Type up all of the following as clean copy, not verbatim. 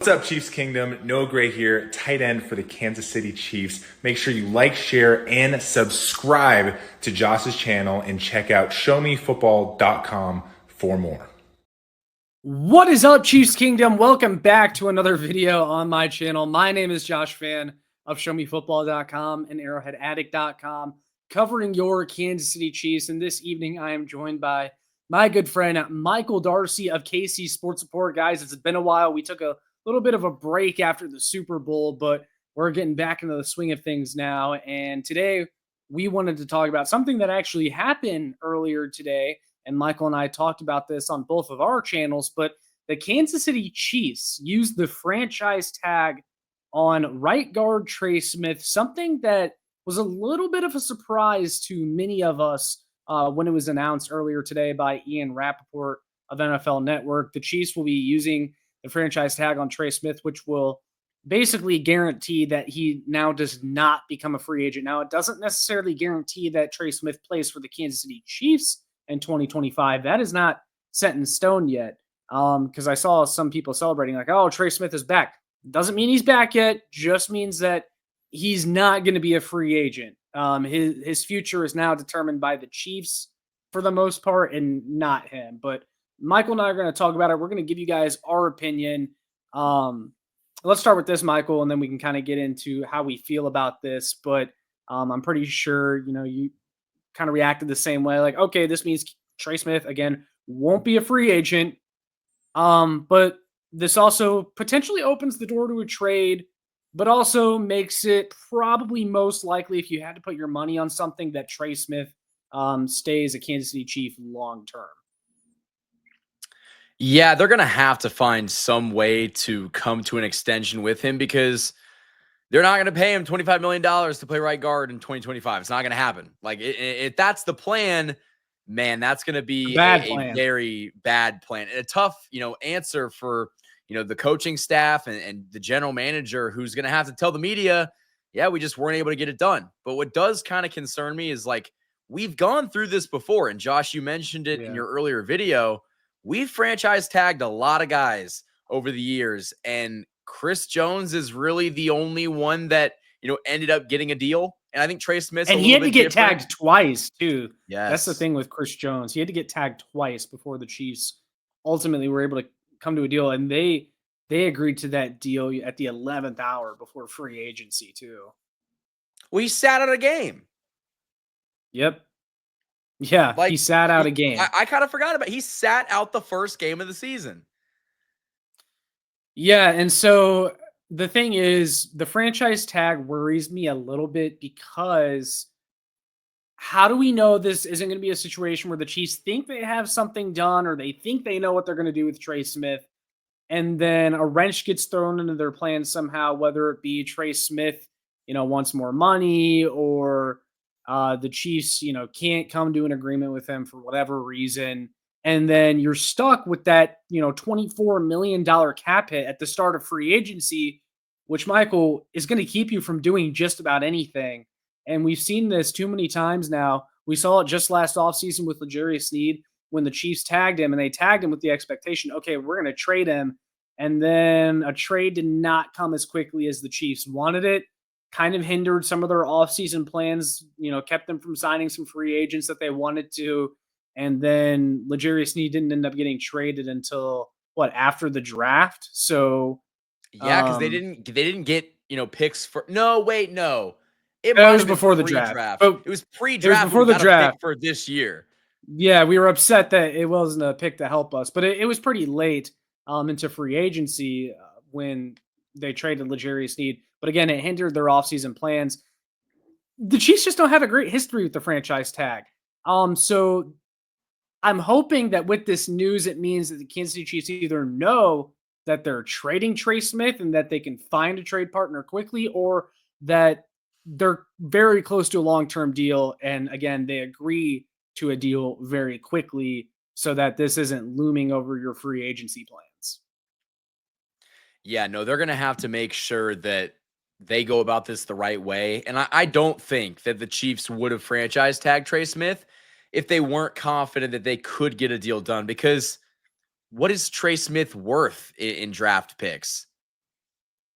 What's up, Chiefs Kingdom? Noah Gray here, tight end for the Kansas City Chiefs. Make sure you like, share, and subscribe to Josh's channel and check out showmefootball.com for more. What is up, Chiefs Kingdom? Welcome back to another video on my channel. My name is Josh Fann of showmefootball.com and arrowheadaddict.com, covering your Kansas City Chiefs. And this evening, I am joined by my good friend, Michael D'Arcy of KC Sports Report. Guys, it's been a while. We took a little bit of a break after the Super Bowl, but we're getting back into the swing of things now. And today, we wanted to talk about something that actually happened earlier today. And Michael and I talked about this on both of our channels, but the Kansas City Chiefs used the franchise tag on right guard Trey Smith, something that was a little bit of a surprise to many of us when it was announced earlier today by Ian Rappaport of NFL Network. The Chiefs will be using the franchise tag on Trey Smith, which will basically guarantee that he now does not become a free agent. Now, it doesn't necessarily guarantee that Trey Smith plays for the Kansas City Chiefs in 2025. That is not set in stone yet. Because I saw some people celebrating like, oh, Trey Smith is back. Doesn't mean he's back yet. Just means that he's not going to be a free agent. His future is now determined by the Chiefs for the most part and not him. But Michael and I are going to talk about it. We're going to give you guys our opinion. Let's start with this, Michael, and then we can kind of get into how we feel about this. But I'm pretty sure, you kind of reacted the same way. Like, okay, this means Trey Smith, again, won't be a free agent. But this also potentially opens the door to a trade, but also makes it probably most likely, if you had to put your money on something, that Trey Smith stays a Kansas City Chief long term. Yeah, they're going to have to find some way to come to an extension with him because they're not going to pay him $25 million to play right guard in 2025. It's not going to happen. Like, if that's the plan, man, that's going to be a very bad plan and a tough, answer for, the coaching staff and the general manager, who's going to have to tell the media, yeah, we just weren't able to get it done. But what does kind of concern me is, like, we've gone through this before. And Josh, you mentioned it in your earlier video. We've franchise tagged a lot of guys over the years, and Chris Jones is really the only one that, ended up getting a deal. And I think Trey Smith, and he had to get tagged twice too. Yes. That's the thing with Chris Jones. He had to get tagged twice before the Chiefs ultimately were able to come to a deal. And they agreed to that deal at the 11th hour before free agency too. Well, he sat out a game. Yep. Yeah, he sat out a game. I kind of forgot about it. He sat out the first game of the season. Yeah, and so the thing is, the franchise tag worries me a little bit because how do we know this isn't going to be a situation where the Chiefs think they have something done or they think they know what they're going to do with Trey Smith, and then a wrench gets thrown into their plans somehow, whether it be Trey Smith, wants more money, or the Chiefs, can't come to an agreement with him for whatever reason. And then you're stuck with that, $24 million cap hit at the start of free agency, which, Michael, is going to keep you from doing just about anything. And we've seen this too many times now. We saw it just last offseason with L'Jarius Sneed when the Chiefs tagged him, and they tagged him with the expectation, okay, we're going to trade him. And then a trade did not come as quickly as the Chiefs wanted it. Kind of hindered some of their offseason plans, kept them from signing some free agents that they wanted to. And then L'Jarius Sneed didn't end up getting traded until after the draft. So yeah, because they didn't get picks for no. It was before the draft. It was pre-draft. It was before the draft for this year. Yeah, we were upset that it wasn't a pick to help us, but it was pretty late into free agency when they traded L'Jarius Sneed. But again, it hindered their offseason plans. The Chiefs just don't have a great history with the franchise tag. So I'm hoping that with this news, it means that the Kansas City Chiefs either know that they're trading Trey Smith and that they can find a trade partner quickly, or that they're very close to a long-term deal. And again, they agree to a deal very quickly so that this isn't looming over your free agency plans. Yeah, no, they're going to have to make sure that they go about this the right way. And I don't think that the Chiefs would have franchise tagged Trey Smith if they weren't confident that they could get a deal done, because what is Trey Smith worth in draft picks?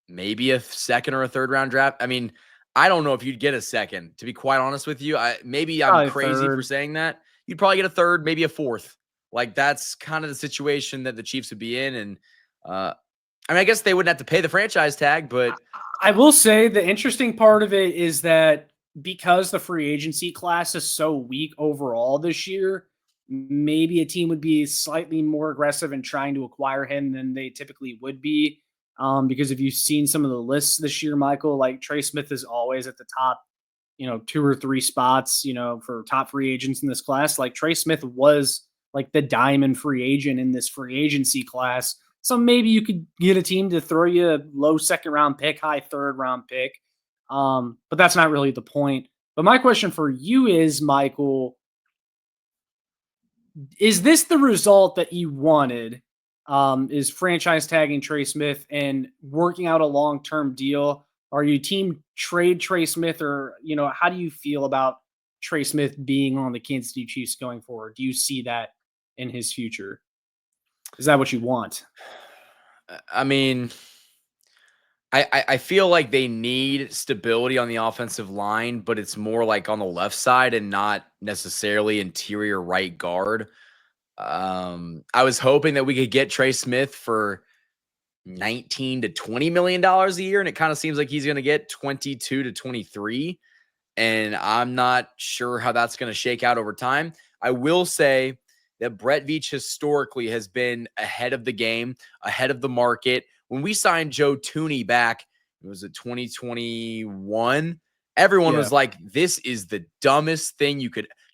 maybe a second or a third round draft. I mean, I don't know if you'd get a second, to be quite honest with you. Maybe I'm Probably crazy for third. saying that. You'd probably get a third, maybe a fourth. Like that's kind of the situation that the Chiefs would be in. And I mean, I guess they wouldn't have to pay the franchise tag, but I will say the interesting part of it is that because the free agency class is so weak overall this year, maybe a team would be slightly more aggressive in trying to acquire him than they typically would be. Because if you've seen some of the lists this year, Michael, like Trey Smith is always at the top, 2 or 3 spots, for top free agents in this class. Like Trey Smith was like the diamond free agent in this free agency class. So maybe you could get a team to throw you a low second round pick, high third round pick. But that's not really the point. But my question for you is, Michael, is this the result that you wanted? Is franchise tagging Trey Smith and working out a long term deal? Are you team trade Trey Smith, or how do you feel about Trey Smith being on the Kansas City Chiefs going forward? Do you see that in his future? Is that what you want? I mean, I feel like they need stability on the offensive line, but it's more like on the left side and not necessarily interior right guard. I was hoping that we could get Trey Smith for 19 to 20 million dollars a year, and it kind of seems like he's going to get 22 to 23, and I'm not sure how that's going to shake out over time. I will say that Brett Veach historically has been ahead of the game, ahead of the market. When we signed Joe Tooney back, it was 2021. Everyone Yeah. was like, this is the dumbest thing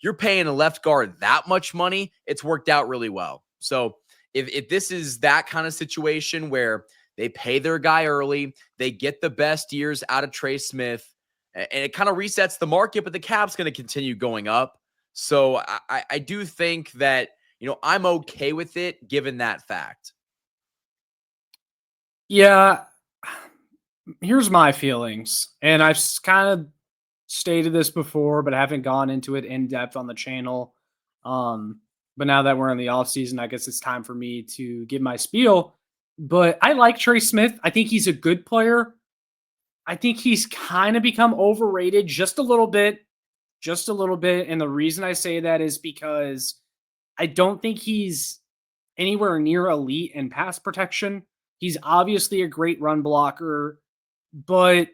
you're paying a left guard that much money. It's worked out really well. So if this is that kind of situation where they pay their guy early, they get the best years out of Trey Smith, and it kind of resets the market, but the cap's going to continue going up. So I do think that, I'm okay with it given that fact. Yeah. Here's my feelings. And I've kind of stated this before, but I haven't gone into it in depth on the channel. But now that we're in the off season, I guess it's time for me to give my spiel. But I like Trey Smith. I think he's a good player. I think he's kind of become overrated just a little bit. Just a little bit. And the reason I say that is because I don't think he's anywhere near elite in pass protection. He's obviously a great run blocker, but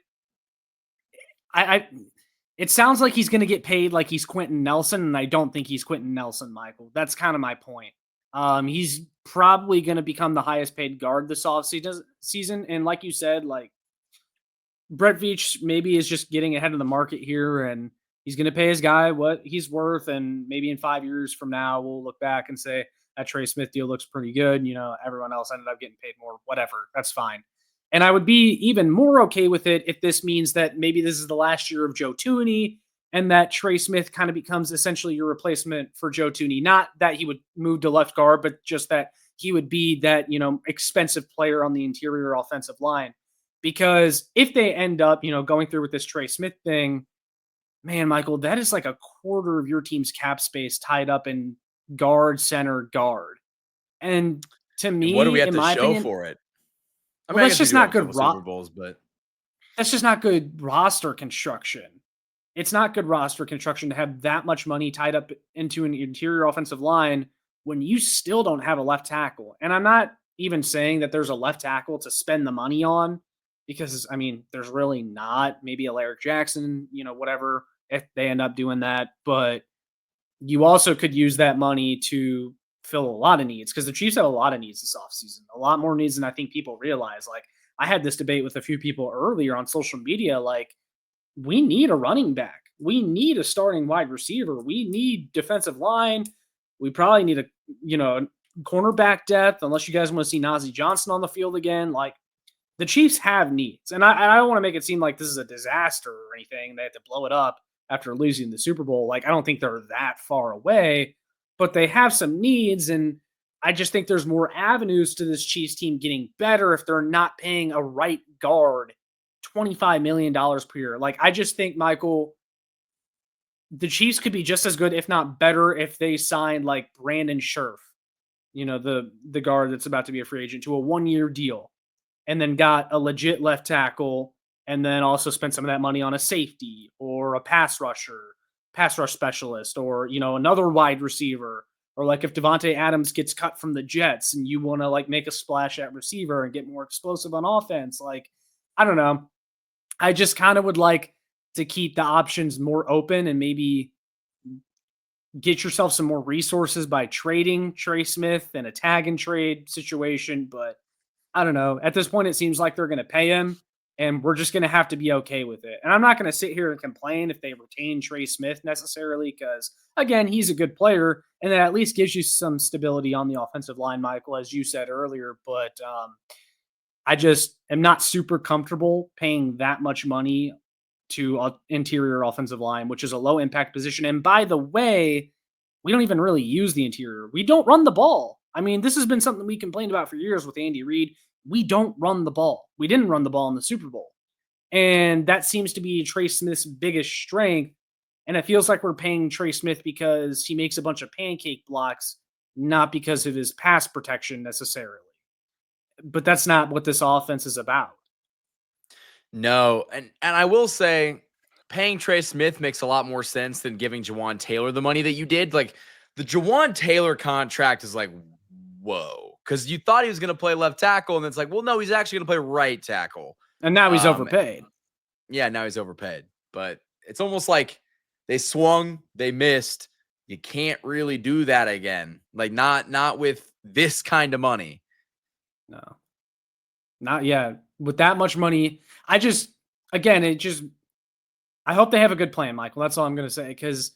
I it sounds like he's going to get paid like he's Quentin Nelson, and I don't think he's Quentin Nelson, Michael. That's kind of my point. He's probably going to become the highest paid guard this offseason. And like you said, like Brett Veach maybe is just getting ahead of the market here, and he's going to pay his guy what he's worth. And maybe in 5 years from now, we'll look back and say that Trey Smith deal looks pretty good. Everyone else ended up getting paid more, whatever. That's fine. And I would be even more okay with it if this means that maybe this is the last year of Joe Tooney and that Trey Smith kind of becomes essentially your replacement for Joe Tooney. Not that he would move to left guard, but just that he would be that, expensive player on the interior offensive line. Because if they end up, going through with this Trey Smith thing, man, Michael, that is like a quarter of your team's cap space tied up in guard, center, guard. And to And what do we me, have in to my show opinion, for it? I well, mean, I that's guess we just do have not a good. couple Super Bowls, but That's just not good roster construction. It's not good roster construction to have that much money tied up into an interior offensive line when you still don't have a left tackle. And I'm not even saying that there's a left tackle to spend the money on, because, there's really not. Maybe a Larry Jackson, whatever, if they end up doing that. But you also could use that money to fill a lot of needs, because the Chiefs have a lot of needs this offseason, a lot more needs than I think people realize. Like, I had this debate with a few people earlier on social media. Like, we need a running back. We need a starting wide receiver. We need defensive line. We probably need cornerback depth, unless you guys want to see Najee Johnson on the field again. Like, the Chiefs have needs. And I don't want to make it seem like this is a disaster or anything. They have to blow it up after losing the Super Bowl. Like, I don't think they're that far away, but they have some needs. And I just think there's more avenues to this Chiefs team getting better if they're not paying a right guard $25 million per year. Like, I just think, Michael, the Chiefs could be just as good, if not better, if they signed like Brandon Scherf, the guard that's about to be a free agent, to a 1-year deal. and then got a legit left tackle, and then also spent some of that money on a safety or a pass rush specialist, or, another wide receiver. Or like if Devontae Adams gets cut from the Jets and you want to like make a splash at receiver and get more explosive on offense, like, I don't know. I just kind of would like to keep the options more open and maybe get yourself some more resources by trading Trey Smith in a tag and trade situation. But I don't know. At this point, it seems like they're going to pay him, and we're just going to have to be okay with it. And I'm not going to sit here and complain if they retain Trey Smith necessarily, because, again, he's a good player, and that at least gives you some stability on the offensive line, Michael, as you said earlier. But I just am not super comfortable paying that much money to interior offensive line, which is a low impact position. And by the way, we don't even really use the interior. We don't run the ball. I mean, this has been something we complained about for years with Andy Reid. We don't run the ball. We didn't run the ball in the Super Bowl. And that seems to be Trey Smith's biggest strength. And it feels like we're paying Trey Smith because he makes a bunch of pancake blocks, not because of his pass protection necessarily. But that's not what this offense is about. No, and I will say, paying Trey Smith makes a lot more sense than giving Jawan Taylor the money that you did. Like, the Jawan Taylor contract is like, whoa, because you thought he was going to play left tackle, and it's like, well, no, he's actually going to play right tackle. And now he's overpaid. Yeah, now he's overpaid. But it's almost like they swung, they missed. You can't really do that again. Like, not with this kind of money. No, not yet. With that much money, I hope they have a good plan, Michael. That's all I'm going to say, because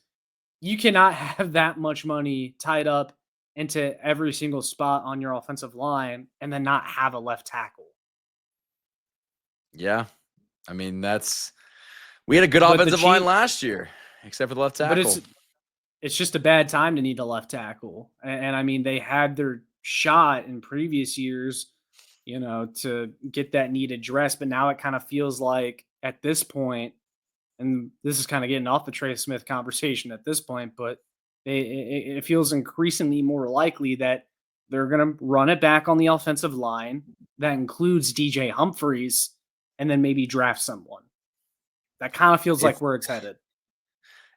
you cannot have that much money tied up into every single spot on your offensive line and then not have a left tackle. Yeah. I mean, we had a good offensive line last year, except for the left tackle. But it's just a bad time to need a left tackle. And I mean, they had their shot in previous years, to get that need addressed. But now it kind of feels like at this point, and this is kind of getting off the Trey Smith conversation at this point, but it feels increasingly more likely that they're going to run it back on the offensive line. That includes DJ Humphries, and then maybe draft someone. That kind of feels like where it's headed.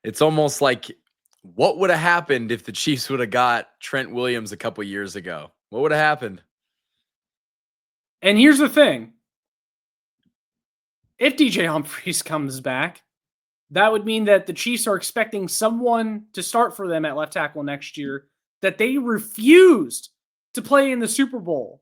It's almost like, what would have happened if the Chiefs would have got Trent Williams a couple years ago? What would have happened? And here's the thing. If DJ Humphries comes back, that would mean that the Chiefs are expecting someone to start for them at left tackle next year that they refused to play in the Super Bowl.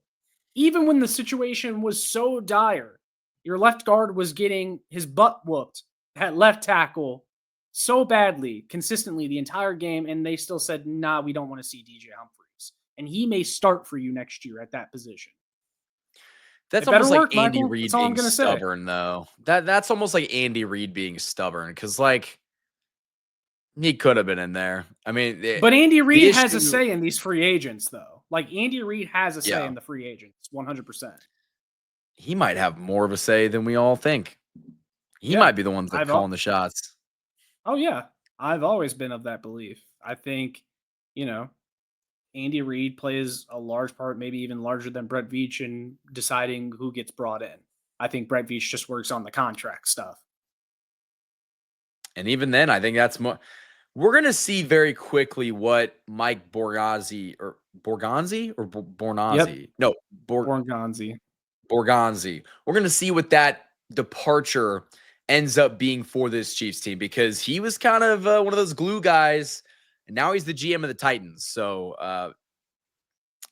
Even when the situation was so dire, your left guard was getting his butt whooped at left tackle so badly, consistently the entire game, and they still said, nah, we don't want to see DJ Humphries. And he may start for you next year at that position. That's almost like Andy Reid being stubborn, though. That's almost like Andy Reid being stubborn, because, like, he could have been in there. I mean, but Andy Reid has a say in these free agents, though. Like, Andy Reid has a say in the free agents, 100%. He might have more of a say than we all think. He might be the one that's calling the shots. Oh, yeah. I've always been of that belief. I think, Andy Reid plays a large part, maybe even larger than Brett Veach, in deciding who gets brought in. I think Brett Veach just works on the contract stuff. And even then, I think that's more. We're going to see very quickly what Mike Borgonzi. We're going to see what that departure ends up being for this Chiefs team, because he was kind of one of those glue guys, and now he's the GM of the Titans. So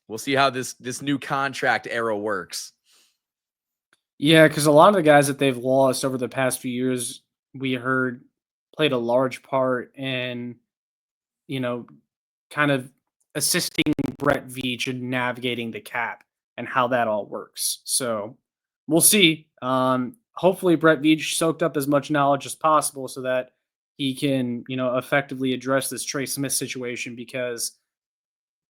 we'll see how this new contract era works. Yeah, because a lot of the guys that they've lost over the past few years, we heard played a large part in, kind of assisting Brett Veach in navigating the cap and how that all works. So we'll see. Hopefully Brett Veach soaked up as much knowledge as possible so that he can, effectively address this Trey Smith situation, because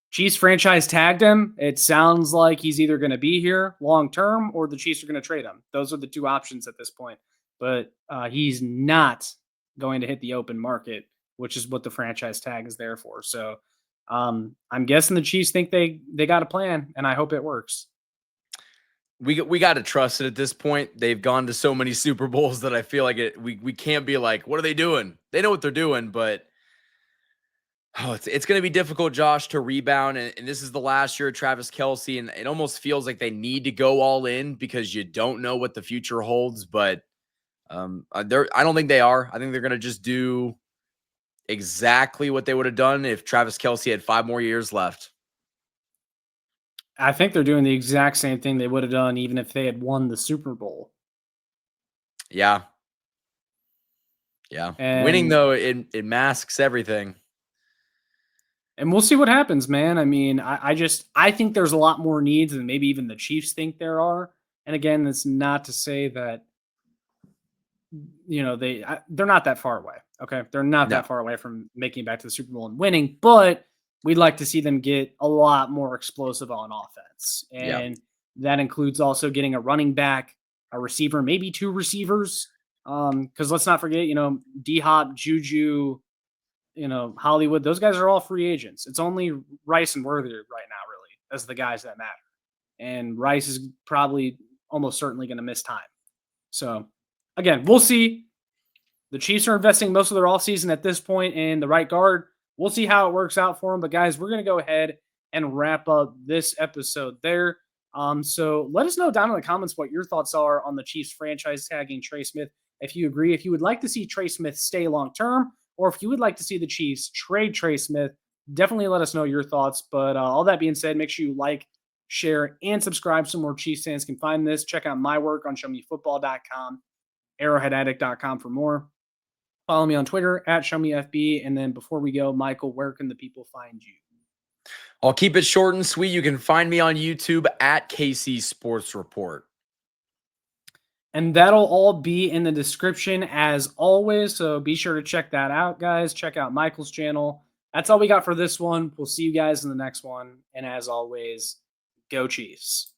Chiefs franchise tagged him. It sounds like he's either going to be here long term or the Chiefs are going to trade him. Those are the two options at this point. But he's not going to hit the open market, which is what the franchise tag is there for. So I'm guessing the Chiefs think they got a plan, and I hope it works. we got to trust it at this point. They've gone to so many Super Bowls that I feel like we can't be like, what are they doing? They know what they're doing, but it's going to be difficult, Josh, to rebound. And this is the last year of Travis Kelce, and it almost feels like they need to go all in because you don't know what the future holds. But I don't think they are. I think they're going to just do exactly what they would have done if Travis Kelce had 5 more years left. I think they're doing the exact same thing they would have done even if they had won the Super Bowl. Yeah. Yeah. Winning, And though, it masks everything. And we'll see what happens, man. I mean, I think there's a lot more needs than maybe even the Chiefs think there are. And again, that's not to say that, you know, they're not that far away. Okay. They're not No. that far away from making it back to the Super Bowl and winning, but we'd like to see them get a lot more explosive on offense. And that includes also getting a running back, a receiver, maybe 2 receivers. Because let's not forget, you know, D-Hop, Juju, you know, Hollywood, those guys are all free agents. It's only Rice and Worthy right now, really, as the guys that matter. And Rice is probably almost certainly going to miss time. So, again, we'll see. The Chiefs are investing most of their offseason at this point in the right guard. We'll see how it works out for them. But, guys, we're going to go ahead and wrap up this episode there. So let us know down in the comments what your thoughts are on the Chiefs franchise tagging Trey Smith. If you agree, if you would like to see Trey Smith stay long-term, or if you would like to see the Chiefs trade Trey Smith, definitely let us know your thoughts. But all that being said, make sure you like, share, and subscribe so more Chiefs fans can find this. Check out my work on showmefootball.com, arrowheadaddict.com for more. Follow me on Twitter at showmefb. And then before we go, Michael, where can the people find you? I'll keep it short and sweet. You can find me on YouTube at KC Sports Report. And that'll all be in the description as always. So be sure to check that out, guys. Check out Michael's channel. That's all we got for this one. We'll see you guys in the next one. And as always, go Chiefs.